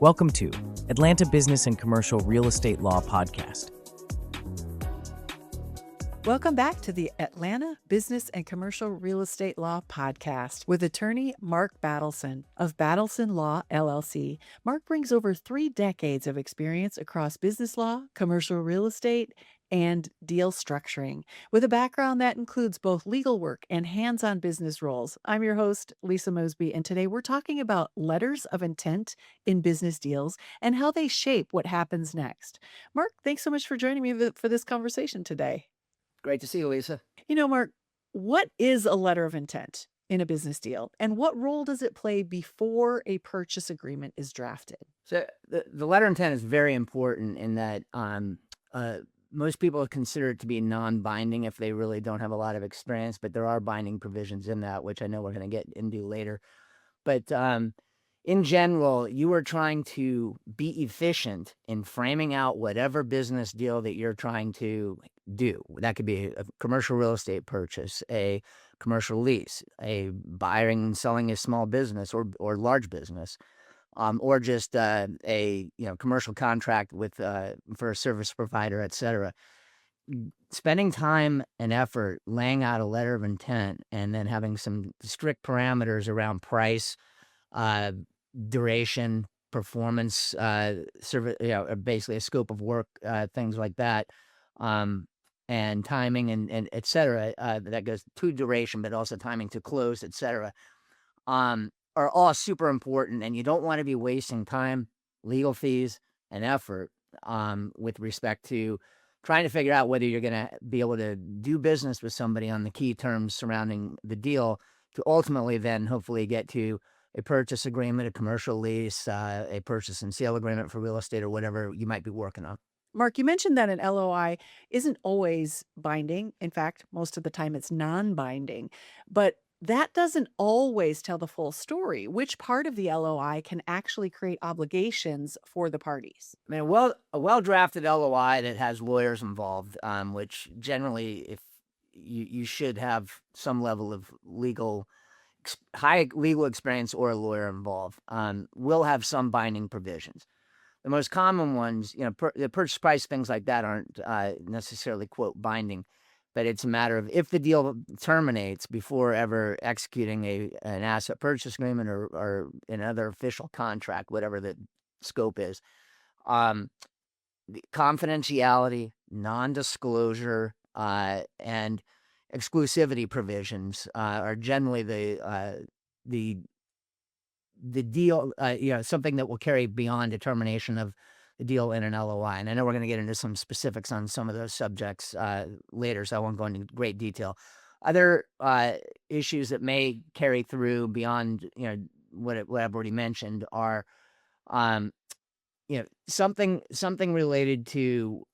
Welcome to Atlanta Business and Commercial Real Estate Law Podcast. Welcome back to the Atlanta Business and Commercial Real Estate Law Podcast with attorney Mark Battleson of Battleson Law, LLC. Mark brings over 3 decades of experience across business law, commercial real estate, and deal structuring, with a background that includes both legal work and hands-on business roles. I'm your host, Lisa Mosby, and today we're talking about letters of intent in business deals and how they shape what happens next. Mark, thanks so much for joining me for this conversation today. Great to see you, Lisa. Mark, what is a letter of intent in a business deal, and what role does it play before a purchase agreement is drafted? So the letter of intent is very important in that most people consider it to be non-binding if they really don't have a lot of experience, but there are binding provisions in that, which I know we're going to get into later. But in general, you are trying to be efficient in framing out whatever business deal that you're trying to do. That could be a commercial real estate purchase, a commercial lease, a buying and selling a small business or large business, or just a commercial contract with for a service provider, et cetera. Spending time and effort laying out a letter of intent and then having some strict parameters around price, duration, performance, service, basically a scope of work, things like that, and timing and et cetera, that goes to duration, but also timing to close, et cetera, are all super important. And you don't want to be wasting time, legal fees, and effort with respect to trying to figure out whether you're going to be able to do business with somebody on the key terms surrounding the deal to ultimately then hopefully get to a purchase agreement, a commercial lease, a purchase and sale agreement for real estate or whatever you might be working on. Mark, you mentioned that an LOI isn't always binding. In fact, most of the time it's non-binding, but that doesn't always tell the full story. Which part of the LOI can actually create obligations for the parties? I mean, a well-drafted LOI that has lawyers involved, which generally, if you should have some level of high legal experience or a lawyer involved, will have some binding provisions. The most common ones, the purchase price, things like that aren't necessarily, quote, binding, but it's a matter of if the deal terminates before ever executing an asset purchase agreement or another official contract, whatever the scope is. The confidentiality, non-disclosure, and exclusivity provisions are generally the deal, something that will carry beyond determination of the deal in an LOI. And I know we're going to get into some specifics on some of those subjects later, so I won't go into great detail. Other issues that may carry through beyond, what I've already mentioned are, something related to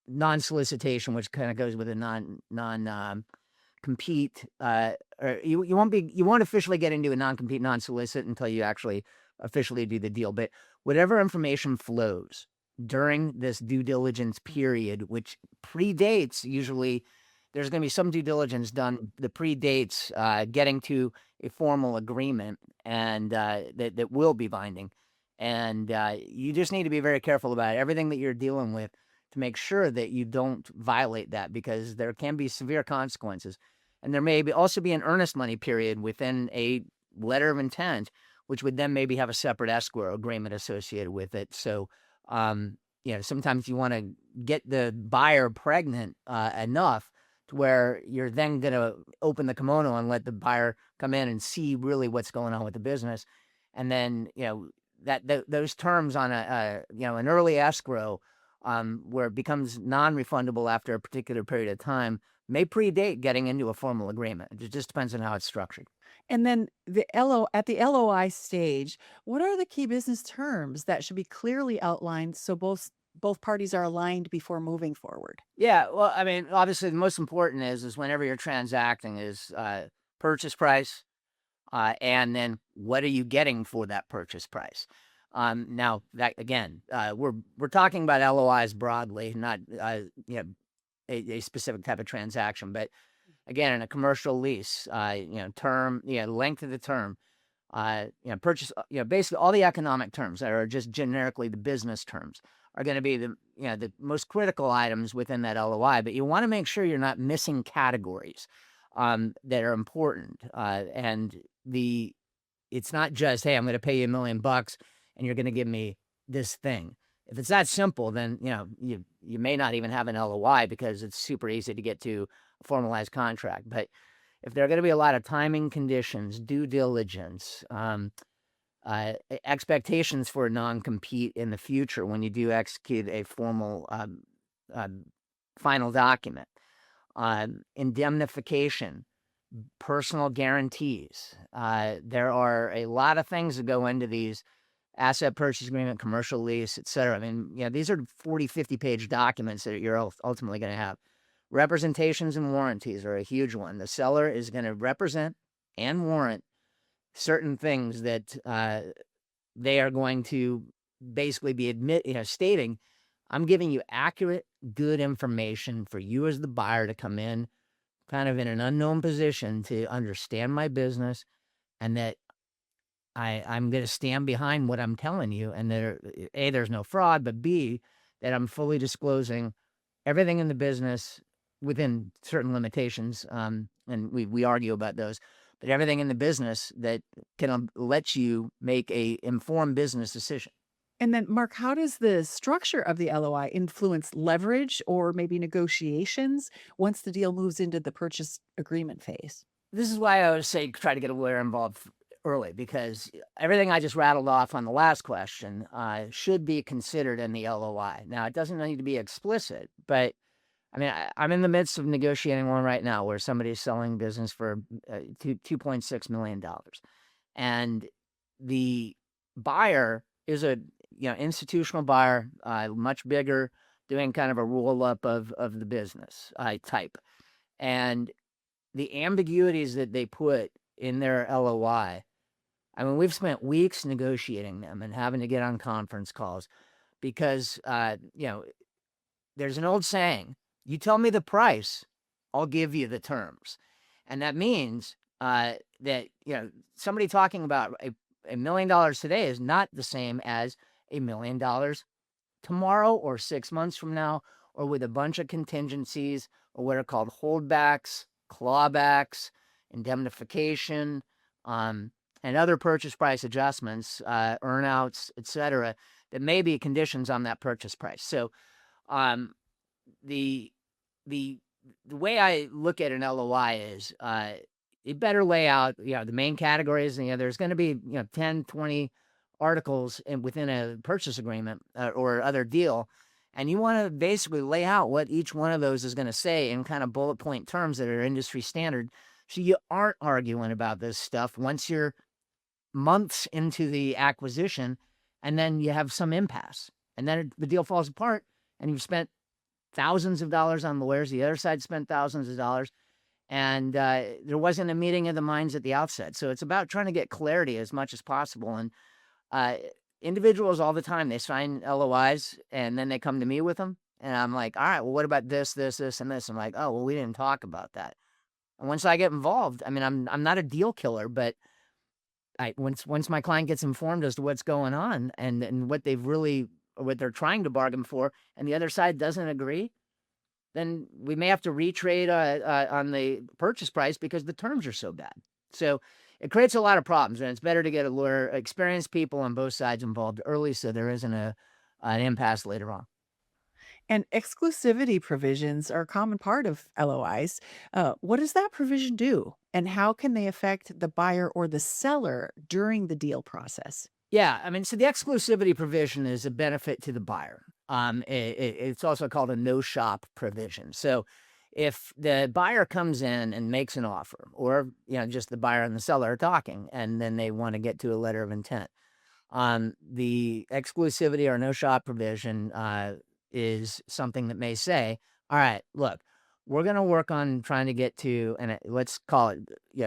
non-solicitation, which kind of goes with a compete, or you won't officially get into a non-compete, non-solicit until you actually officially do the deal. But whatever information flows during this due diligence period, which predates, usually there's going to be some due diligence done that predates getting to a formal agreement, and that will be binding. And you just need to be very careful about everything that you're dealing with to make sure that you don't violate that, because there can be severe consequences. And there may also be an earnest money period within a letter of intent, which would then maybe have a separate escrow agreement associated with it. So, sometimes you want to get the buyer pregnant enough to where you're then going to open the kimono and let the buyer come in and see really what's going on with the business. And then, those terms on an early escrow, where it becomes non-refundable after a particular period of time, may predate getting into a formal agreement. It just depends on how it's structured. And then at the LOI stage, what are the key business terms that should be clearly outlined so both parties are aligned before moving forward? Yeah, well, I mean, obviously the most important is whenever you're transacting is purchase price, and then what are you getting for that purchase price? Now that again, we're talking about LOIs broadly, not a specific type of transaction. But again, in a commercial lease, term, length of the term, purchase, basically all the economic terms that are just generically the business terms are going to be the most critical items within that LOI. But you want to make sure you're not missing categories that are important. It's not just, hey, I'm going to pay you $1 million and you're going to give me this thing. If it's that simple, then you may not even have an LOI because it's super easy to get to a formalized contract. But if there are going to be a lot of timing conditions, due diligence, expectations for a non-compete in the future when you do execute a formal final document, indemnification, personal guarantees. There are a lot of things that go into these asset purchase agreement, commercial lease, et cetera. I mean, these are 40, 50-page documents that you're ultimately going to have. Representations and warranties are a huge one. The seller is going to represent and warrant certain things that they are going to basically be stating, I'm giving you accurate, good information for you as the buyer to come in kind of in an unknown position to understand my business, and that I'm going to stand behind what I'm telling you, and that A, there's no fraud, but B, that I'm fully disclosing everything in the business within certain limitations, and we argue about those, but everything in the business that can let you make a informed business decision. And then, Mark, how does the structure of the LOI influence leverage or maybe negotiations once the deal moves into the purchase agreement phase? This is why I always say try to get a lawyer involved early, because everything I just rattled off on the last question should be considered in the LOI. Now, it doesn't need to be explicit, but I mean, I'm in the midst of negotiating one right now where somebody's selling business for $2.6 million. And the buyer is a institutional buyer, much bigger, doing kind of a roll-up of the business type. And the ambiguities that they put in their LOI, I mean, we've spent weeks negotiating them and having to get on conference calls because, there's an old saying, you tell me the price, I'll give you the terms. And that means that, somebody talking about $1 million today is not the same as $1 million tomorrow or 6 months from now, or with a bunch of contingencies or what are called holdbacks, clawbacks, indemnification, and other purchase price adjustments, earnouts, et cetera, that may be conditions on that purchase price. So the way I look at an LOI is it better lay out, the main categories. There's going to be 10, 20 articles within a purchase agreement or other deal, and you want to basically lay out what each one of those is going to say in kind of bullet point terms that are industry standard, so you aren't arguing about this stuff once you're months into the acquisition, and then you have some impasse, and then the deal falls apart, and you've spent thousands of dollars on lawyers. The other side spent thousands of dollars, and there wasn't a meeting of the minds at the outset. So it's about trying to get clarity as much as possible. And individuals all the time, they sign LOIs, and then they come to me with them, and I'm like, all right, well, what about this, this, this, and this? I'm like, oh, well, we didn't talk about that. And once I get involved, I mean, I'm not a deal killer, but once my client gets informed as to what's going on and what they're trying to bargain for, and the other side doesn't agree, then we may have to retrade on the purchase price because the terms are so bad. So it creates a lot of problems, and it's better to get a lawyer, experienced people on both sides involved early so there isn't an impasse later on. And exclusivity provisions are a common part of LOIs. What does that provision do? And how can they affect the buyer or the seller during the deal process? Yeah, I mean, so the exclusivity provision is a benefit to the buyer. It's also called a no-shop provision. So if the buyer comes in and makes an offer, or just the buyer and the seller are talking, and then they want to get to a letter of intent, the exclusivity or no-shop provision is something that may say, all right, look, we're going to work on trying to get to, and let's call it,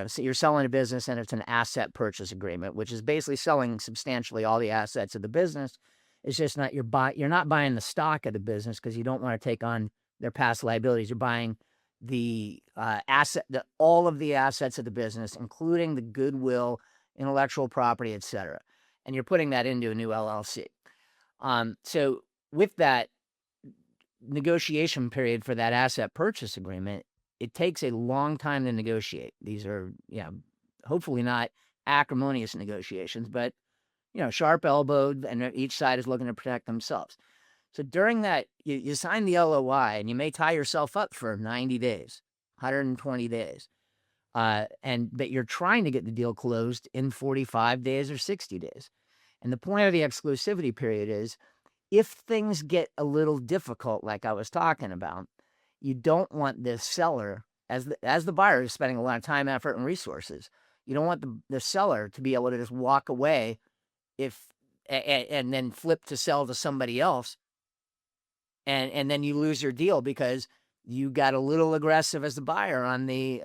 so you're selling a business and it's an asset purchase agreement, which is basically selling substantially all the assets of the business. It's just not, you're not buying the stock of the business because you don't want to take on their past liabilities. You're buying the all of the assets of the business, including the goodwill, intellectual property, etc. And you're putting that into a new LLC. So with that negotiation period for that asset purchase agreement, it takes a long time to negotiate. These are, hopefully not acrimonious negotiations, but, sharp-elbowed, and each side is looking to protect themselves. So during that, you sign the LOI, and you may tie yourself up for 90 days, 120 days. But you're trying to get the deal closed in 45 days or 60 days. And the point of the exclusivity period is, if things get a little difficult, like I was talking about, you don't want the seller, as the buyer is spending a lot of time, effort, and resources, you don't want the seller to be able to just walk away and then flip to sell to somebody else, and then you lose your deal because you got a little aggressive as the buyer on the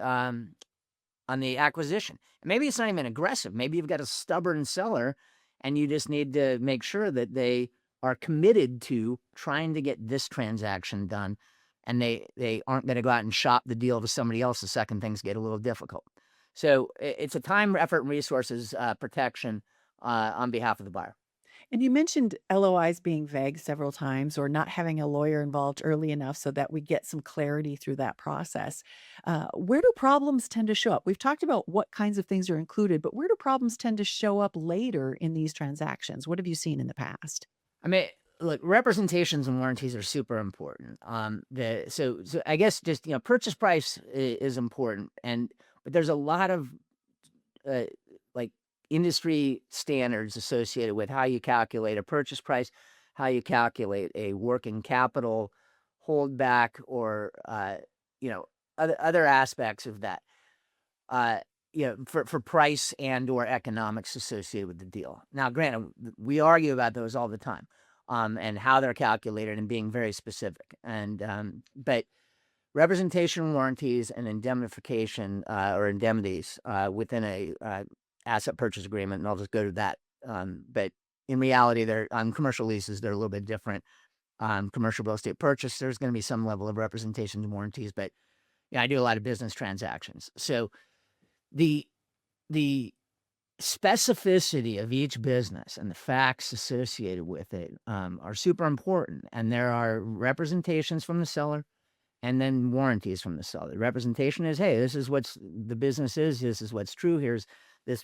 acquisition. And maybe it's not even aggressive. Maybe you've got a stubborn seller, and you just need to make sure that they are committed to trying to get this transaction done, and they aren't going to go out and shop the deal to somebody else the second things get a little difficult. So it's a time, effort, and resources protection on behalf of the buyer. And you mentioned LOIs being vague several times, or not having a lawyer involved early enough so that we get some clarity through that process. Where do problems tend to show up? We've talked about what kinds of things are included, but where do problems tend to show up later in these transactions? What have you seen in the past? I mean, look, representations and warranties are super important. So I guess just, purchase price is important, but there's a lot of like industry standards associated with how you calculate a purchase price, how you calculate a working capital holdback, or other aspects of that. For price and or economics associated with the deal. Now, granted, we argue about those all the time, and how they're calculated and being very specific. But representation warranties and indemnification or indemnities within a asset purchase agreement, and I'll just go to that. But in reality, they're on commercial leases, they're a little bit different. Commercial real estate purchase, there's going to be some level of representation and warranties, but I do a lot of business transactions. So the specificity of each business and the facts associated with it are super important. And there are representations from the seller and then warranties from the seller. The representation is, hey, this is what the business is. This is what's true. Here's this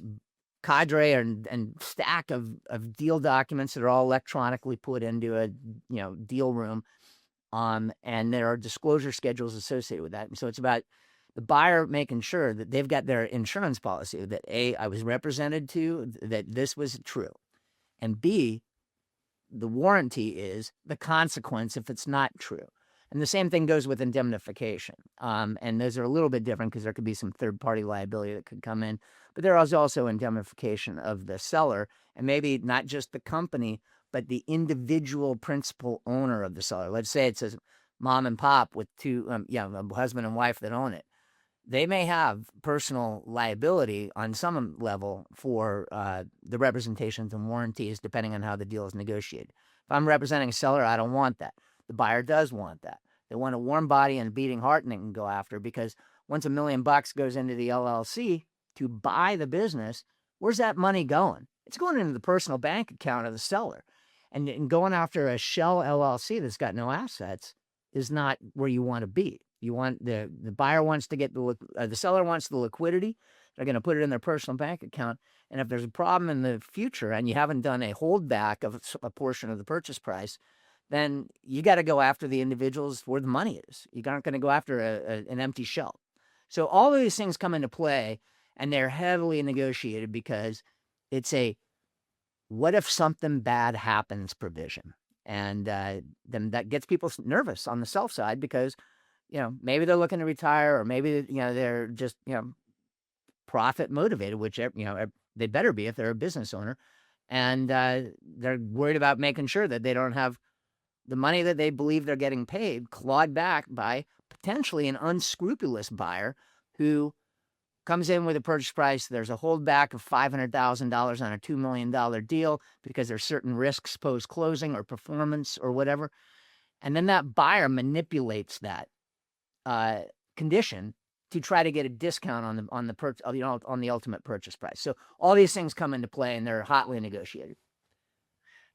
cadre and stack of deal documents that are all electronically put into a deal room. And there are disclosure schedules associated with that. And so it's about the buyer making sure that they've got their insurance policy, that A, I was represented to, that this was true. And B, the warranty is the consequence if it's not true. And the same thing goes with indemnification. And those are a little bit different because there could be some third-party liability that could come in. But there is also indemnification of the seller, and maybe not just the company, but the individual principal owner of the seller. Let's say it's a mom and pop with two, a husband and wife that own it. They may have personal liability on some level for the representations and warranties, depending on how the deal is negotiated. If I'm representing a seller, I don't want that. The buyer does want that. They want a warm body and a beating heart, and they can go after, because once $1 million goes into the LLC to buy the business, where's that money going? It's going into the personal bank account of the seller. And going after a shell LLC that's got no assets is not where you want to be. You want the buyer wants to get the seller wants the liquidity. They're going to put it in their personal bank account. And if there's a problem in the future and you haven't done a holdback of a portion of the purchase price, then you got to go after the individuals where the money is. You aren't going to go after an empty shell. So all of these things come into play, and they're heavily negotiated because it's a what if something bad happens provision. And then that gets people nervous on the sell side because, maybe they're looking to retire, or maybe, they're just, profit motivated, which, they better be if they're a business owner. And they're worried about making sure that they don't have the money that they believe they're getting paid clawed back by potentially an unscrupulous buyer who comes in with a purchase price. There's a holdback of $500,000 on a $2 million deal because there's certain risks post-closing or performance or whatever. And then that buyer manipulates that condition to try to get a discount on the ultimate purchase price. So all these things come into play, and they're hotly negotiated.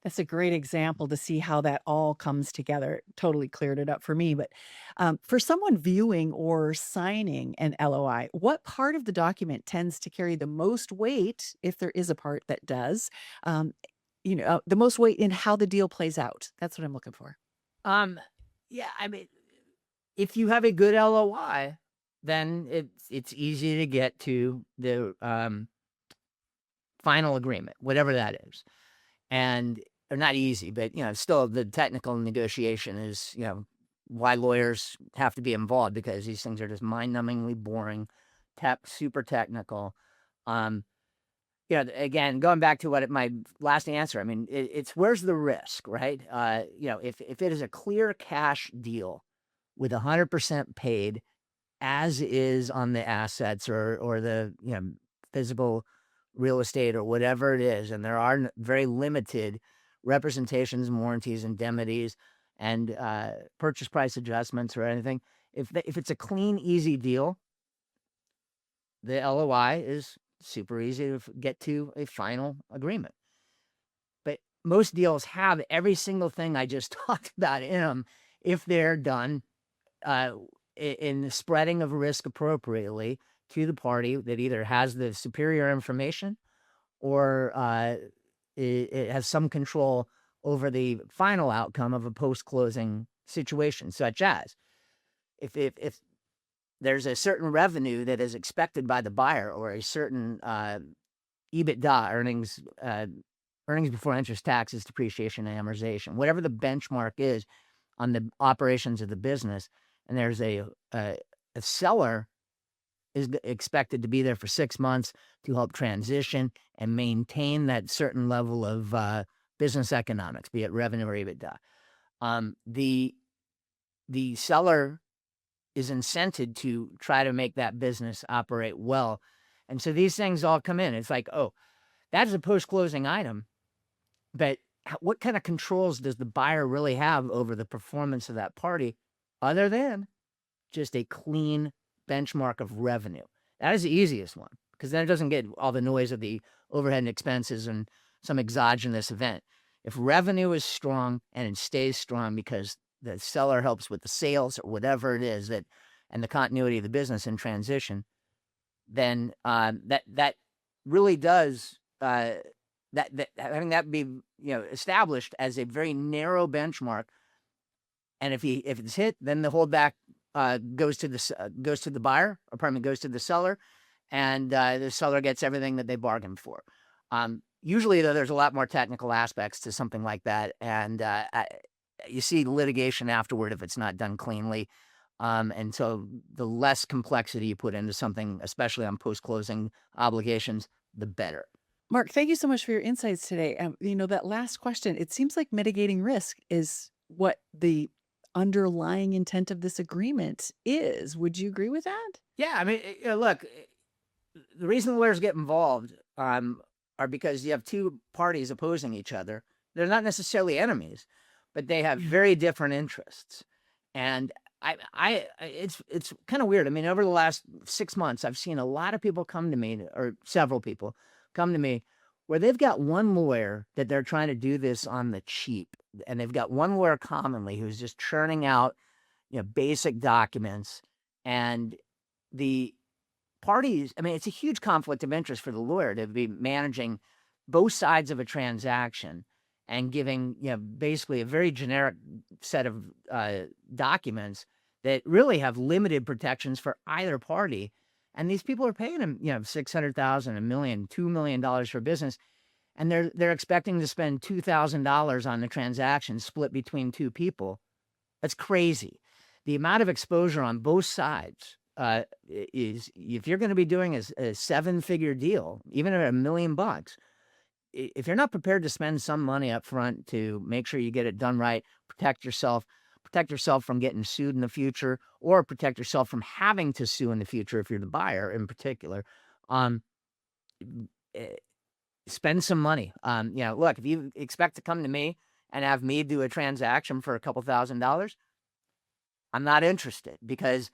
That's a great example to see how that all comes together. Totally cleared it up for me. But for someone viewing or signing an LOI, what part of the document tends to carry the most weight, if there is a part that does, the most weight in how the deal plays out? That's what I'm looking for. Yeah, I mean, if you have a good LOI, then it's easy to get to the final agreement, whatever that is. And or not easy, but still the technical negotiation is why lawyers have to be involved, because these things are just mind-numbingly boring, super technical. Again, going back to my last answer, I mean, it's where's the risk, right? If it is a clear cash deal with 100% paid as is on the assets or the physical real estate or whatever it is, and there are very limited representations, warranties, indemnities, and purchase price adjustments or anything. If it's a clean, easy deal, the LOI is super easy to get to a final agreement. But most deals have every single thing I just talked about in them if they're done in the spreading of risk appropriately to the party that either has the superior information or it has some control over the final outcome of a post-closing situation, such as if there's a certain revenue that is expected by the buyer, or a certain EBITDA, earnings before interest, taxes, depreciation, and amortization, whatever the benchmark is on the operations of the business, and there's a seller is expected to be there for 6 months to help transition and maintain that certain level of business economics, be it revenue or EBITDA. The seller is incented to try to make that business operate well. And so these things all come in. It's like, oh, that's a post-closing item, but what kind of controls does the buyer really have over the performance of that party other than just a clean benchmark of revenue? That is the easiest one, because then it doesn't get all the noise of the overhead and expenses and some exogenous event. If revenue is strong and it stays strong because the seller helps with the sales or whatever it is and the continuity of the business in transition, then that really does I think that be established as a very narrow benchmark. And if it's hit, then the holdback goes to the buyer, or pardon me, goes to the seller, and the seller gets everything that they bargained for. Usually, though, there's a lot more technical aspects to something like that, and you see litigation afterward if it's not done cleanly. And so the less complexity you put into something, especially on post-closing obligations, the better. Mark, thank you so much for your insights today. That last question, it seems like mitigating risk is what the underlying intent of this agreement is. Would you agree with that? Yeah, I mean, look, the reason lawyers get involved are because you have two parties opposing each other. They're not necessarily enemies, but they have very different interests. And it's kind of weird. I mean, over the last 6 months, I've seen a lot of people come to me, or several people come to me, where they've got one lawyer that they're trying to do this on the cheap. And they've got one lawyer commonly who's just churning out, basic documents. And the parties, I mean, it's a huge conflict of interest for the lawyer to be managing both sides of a transaction and giving, basically a very generic set of documents that really have limited protections for either party. And these people are paying him, $600,000, $1 million, $2 million for business. And they're expecting to spend $2,000 on the transaction split between two people. That's crazy. The amount of exposure on both sides is, if you're going to be doing a 7-figure deal, even at $1 million, if you're not prepared to spend some money up front to make sure you get it done right, protect yourself from getting sued in the future, or protect yourself from having to sue in the future if you're the buyer in particular, spend some money. Look, if you expect to come to me and have me do a transaction for a couple $1,000s, I'm not interested, because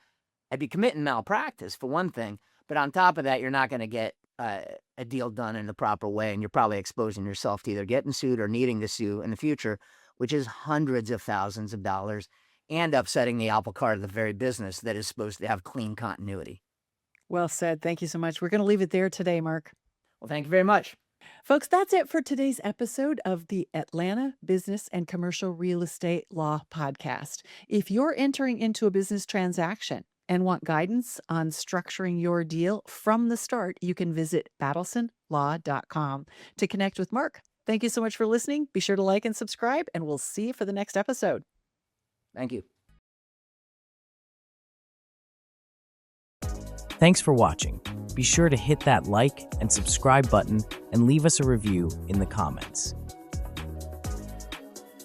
I'd be committing malpractice for one thing, but on top of that, you're not going to get a deal done in the proper way, and you're probably exposing yourself to either getting sued or needing to sue in the future, which is hundreds of thousands of dollars, and upsetting the apple cart of the very business that is supposed to have clean continuity. Well said. Thank you so much. We're going to leave it there today, Mark. Well, thank you very much. Folks, that's it for today's episode of the Atlanta Business and Commercial Real Estate Law Podcast. If you're entering into a business transaction and want guidance on structuring your deal from the start, you can visit battlesonlaw.com to connect with Mark. Thank you so much for listening. Be sure to like and subscribe, and we'll see you for the next episode. Thank you. Thanks for watching. Be sure to hit that like and subscribe button and leave us a review in the comments.